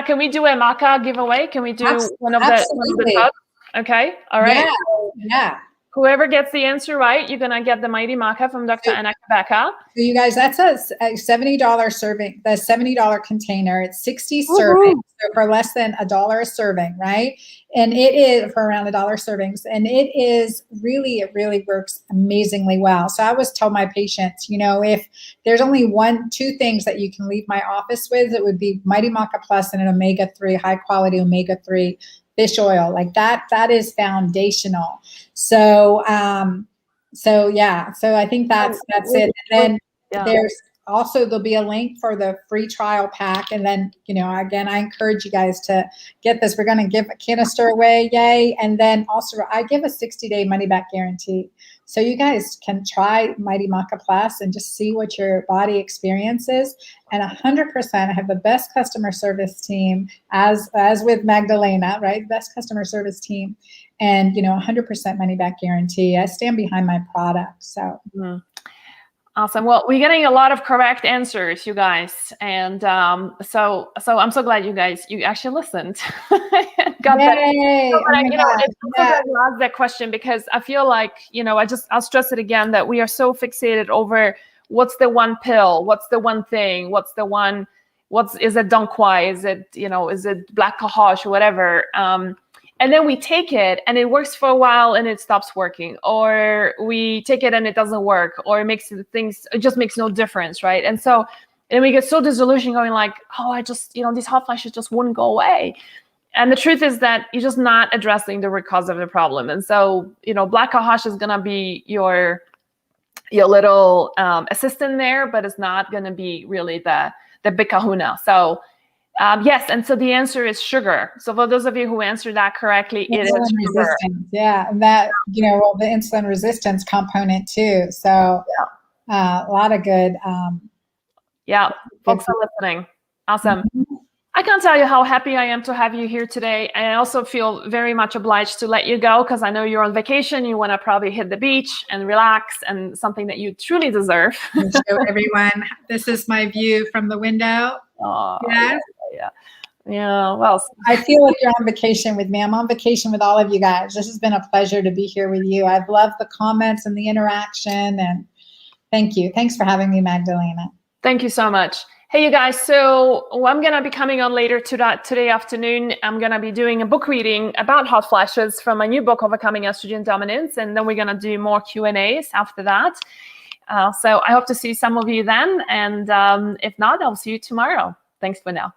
can we do a Maca giveaway? Can we do one of the tubs? Okay. All right. Yeah. Whoever gets the answer right, you're gonna get the Mighty Maca from Dr. Anna Cabeca. So you guys, that's a $70 serving, the $70 container. It's 60 servings, so for less than $1 a serving, right? And it is for around $1 servings, and it really works amazingly well. So I always tell my patients, you know, if there's only 2 things that you can leave my office with, it would be Mighty Maca Plus and an omega-3, high quality omega-3 fish oil. Like that is foundational. So yeah, so I think that's it. And then there's also, there'll be a link for the free trial pack. And then, you know, again, I encourage you guys to get this. We're going to give a canister away. Yay. And then also I give a 60-day money back guarantee. So you guys can try Mighty Maca Plus and just see what your body experiences. And 100%, I have the best customer service team as with Magdalena, right? Best customer service team. And, you know, 100% money back guarantee. I stand behind my product. So. Awesome. Well, we're getting a lot of correct answers, you guys. And so I'm so glad you actually listened. Got that. You know, it's so glad you asked that question, because I feel like, you know, I'll stress it again, that we are so fixated over what's the one pill, what's the one thing, is it Dong Quai, is it, you know, is it black cohosh or whatever. And then we take it and it works for a while and it stops working, or we take it and it doesn't work, or it just makes no difference, right? And so, and we get so disillusioned, going like, oh, you know, these hot flashes just wouldn't go away. And the truth is that you're just not addressing the root cause of the problem. And so, you know, black cohosh is gonna be your little assistant there, but it's not gonna be really the big kahuna. So. Yes, and so the answer is sugar. So for those of you who answered that correctly, it is sugar. Yeah, and that, you know, well, the insulin resistance component too. So a lot of good. Folks are listening. Awesome. I can't tell you how happy I am to have you here today. And I also feel very much obliged to let you go, because I know you're on vacation. You want to probably hit the beach and relax, and something that you truly deserve. Show everyone, this is my view from the window. Oh, yeah. Well, I feel like you're on vacation with me. I'm on vacation with all of you guys. This has been a pleasure to be here with you. I've loved the comments and the interaction, and thank you. Thanks for having me, Magdalena. Thank you so much. Hey, you guys. So I'm going to be coming on later today afternoon. I'm going to be doing a book reading about hot flashes from my new book, Overcoming Estrogen Dominance. And then we're going to do more Q&As after that. So I hope to see some of you then. And if not, I'll see you tomorrow. Thanks for now.